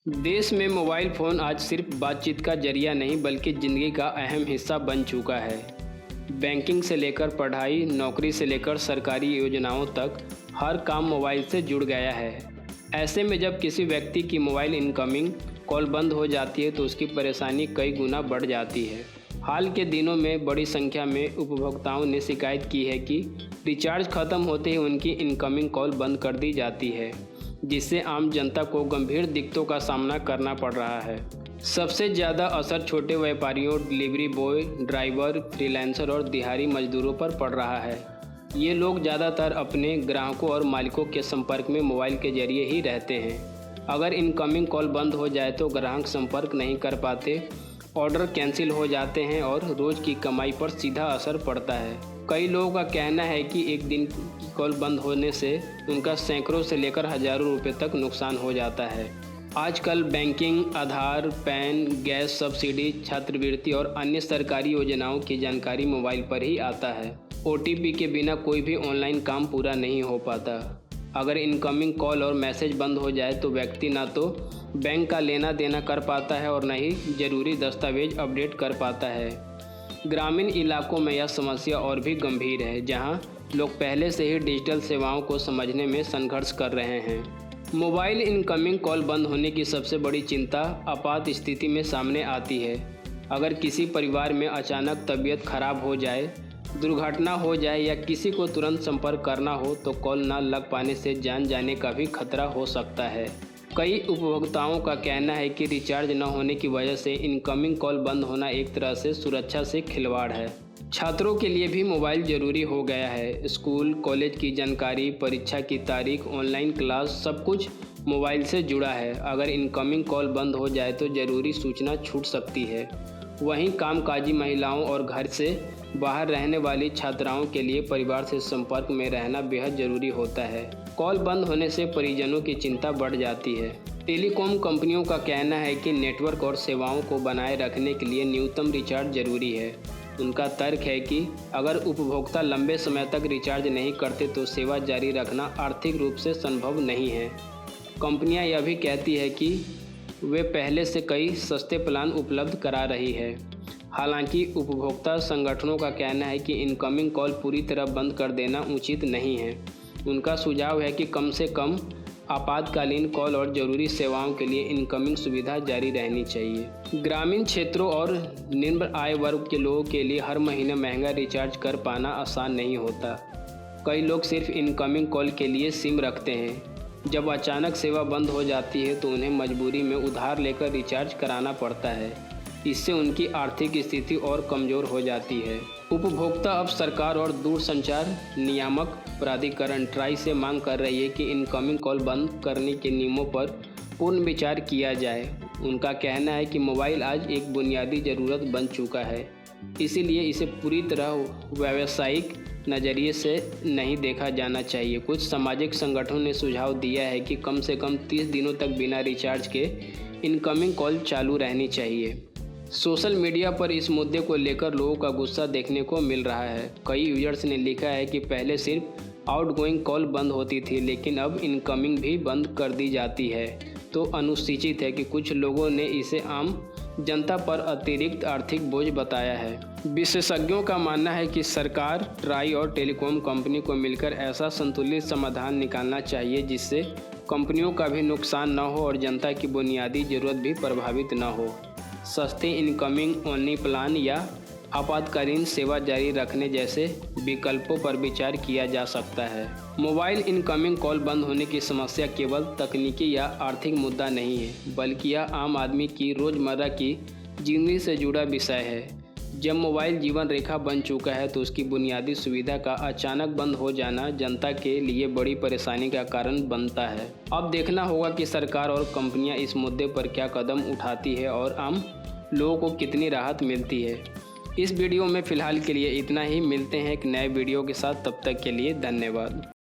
देश में mobile phone आज सिर्फ बातचीत का जरिया नहीं बल्कि ज़िंदगी का अहम हिस्सा बन चुका है। बैंकिंग से लेकर पढ़ाई, नौकरी से लेकर सरकारी योजनाओं तक हर काम मोबाइल से जुड़ गया है। ऐसे में जब किसी व्यक्ति की मोबाइल इनकमिंग कॉल बंद हो जाती है तो उसकी परेशानी कई गुना बढ़ जाती है। हाल के दिनों में बड़ी संख्या में उपभोक्ताओं ने शिकायत की है कि रिचार्ज खत्म होते ही उनकी इनकमिंग कॉल बंद कर दी जाती है, जिससे आम जनता को गंभीर दिक्कतों का सामना करना पड़ रहा है। सबसे ज़्यादा असर छोटे व्यापारियों, डिलीवरी बॉय, ड्राइवर, फ्रीलांसर और दिहाड़ी मजदूरों पर पड़ रहा है। ये लोग ज़्यादातर अपने ग्राहकों और मालिकों के संपर्क में मोबाइल के जरिए ही रहते हैं। अगर इनकमिंग कॉल बंद हो जाए तो ग्राहक संपर्क नहीं कर पाते, ऑर्डर कैंसिल हो जाते हैं और रोज़ की कमाई पर सीधा असर पड़ता है। कई लोगों का कहना है कि एक दिन की कॉल बंद होने से उनका सैकड़ों से लेकर हज़ारों रुपए तक नुकसान हो जाता है। आजकल बैंकिंग, आधार, पैन, गैस सब्सिडी, छात्रवृत्ति और अन्य सरकारी योजनाओं की जानकारी मोबाइल पर ही आता है। ओटीपी के बिना कोई भी ऑनलाइन काम पूरा नहीं हो पाता। अगर इनकमिंग कॉल और मैसेज बंद हो जाए तो व्यक्ति ना तो बैंक का लेना देना कर पाता है और न ही ज़रूरी दस्तावेज अपडेट कर पाता है। ग्रामीण इलाकों में यह समस्या और भी गंभीर है, जहां लोग पहले से ही डिजिटल सेवाओं को समझने में संघर्ष कर रहे हैं। मोबाइल इनकमिंग कॉल बंद होने की सबसे बड़ी चिंता आपात स्थिति में सामने आती है। अगर किसी परिवार में अचानक तबीयत खराब हो जाए, दुर्घटना हो जाए या किसी को तुरंत संपर्क करना हो तो कॉल न लग पाने से जान जाने का भी खतरा हो सकता है। कई उपभोक्ताओं का कहना है कि रिचार्ज न होने की वजह से इनकमिंग कॉल बंद होना एक तरह से सुरक्षा से खिलवाड़ है। छात्रों के लिए भी मोबाइल ज़रूरी हो गया है। स्कूल, कॉलेज की जानकारी, परीक्षा की तारीख, ऑनलाइन क्लास सब कुछ मोबाइल से जुड़ा है। अगर इनकमिंग कॉल बंद हो जाए तो ज़रूरी सूचना छूट सकती है। वहीं कामकाजी महिलाओं और घर से बाहर रहने वाली छात्राओं के लिए परिवार से संपर्क में रहना बेहद ज़रूरी होता है। कॉल बंद होने से परिजनों की चिंता बढ़ जाती है। टेलीकॉम कंपनियों का कहना है कि नेटवर्क और सेवाओं को बनाए रखने के लिए न्यूनतम रिचार्ज जरूरी है। उनका तर्क है कि अगर उपभोक्ता लंबे समय तक रिचार्ज नहीं करते तो सेवा जारी रखना आर्थिक रूप से संभव नहीं है। कंपनियां यह भी कहती है कि वे पहले से कई सस्ते प्लान उपलब्ध करा रही है। हालांकि उपभोक्ता संगठनों का कहना है कि इनकमिंग कॉल पूरी तरह बंद कर देना उचित नहीं है। उनका सुझाव है कि कम से कम आपातकालीन कॉल और ज़रूरी सेवाओं के लिए इनकमिंग सुविधा जारी रहनी चाहिए। ग्रामीण क्षेत्रों और निम्न आय वर्ग के लोगों के लिए हर महीने महंगा रिचार्ज कर पाना आसान नहीं होता। कई लोग सिर्फ इनकमिंग कॉल के लिए सिम रखते हैं। जब अचानक सेवा बंद हो जाती है तो उन्हें मजबूरी में उधार लेकर रिचार्ज कराना पड़ता है। इससे उनकी आर्थिक स्थिति और कमज़ोर हो जाती है। उपभोक्ता अब सरकार और दूरसंचार नियामक प्राधिकरण ट्राई से मांग कर रही है कि इनकमिंग कॉल बंद करने के नियमों पर पूर्ण विचार किया जाए। उनका कहना है कि मोबाइल आज एक बुनियादी ज़रूरत बन चुका है, इसीलिए इसे पूरी तरह व्यावसायिक नज़रिए से नहीं देखा जाना चाहिए। कुछ सामाजिक संगठनों ने सुझाव दिया है कि कम से कम 30 दिनों तक बिना रिचार्ज के इनकमिंग कॉल चालू रहनी चाहिए। सोशल मीडिया पर इस मुद्दे को लेकर लोगों का गुस्सा देखने को मिल रहा है। कई यूजर्स ने लिखा है कि पहले सिर्फ आउटगोइंग कॉल बंद होती थी, लेकिन अब इनकमिंग भी बंद कर दी जाती है। तो अनुचित है कि कुछ लोगों ने इसे आम जनता पर अतिरिक्त आर्थिक बोझ बताया है। विशेषज्ञों का मानना है कि सरकार, ट्राई और टेलीकॉम कंपनी को मिलकर ऐसा संतुलित समाधान निकालना चाहिए जिससे कंपनियों का भी नुकसान न हो और जनता की बुनियादी ज़रूरत भी प्रभावित न हो। सस्ते इनकमिंग ओनली प्लान या आपातकालीन सेवा जारी रखने जैसे विकल्पों पर विचार किया जा सकता है। मोबाइल इनकमिंग कॉल बंद होने की समस्या केवल तकनीकी या आर्थिक मुद्दा नहीं है, बल्कि यह आम आदमी की रोज़मर्रा की जिंदगी से जुड़ा विषय है। जब मोबाइल जीवन रेखा बन चुका है तो उसकी बुनियादी सुविधा का अचानक बंद हो जाना जनता के लिए बड़ी परेशानी का कारण बनता है। अब देखना होगा कि सरकार और कंपनियां इस मुद्दे पर क्या कदम उठाती है और आम लोगों को कितनी राहत मिलती है। इस वीडियो में फ़िलहाल के लिए इतना ही। मिलते हैं एक नए वीडियो के साथ, तब तक के लिए धन्यवाद।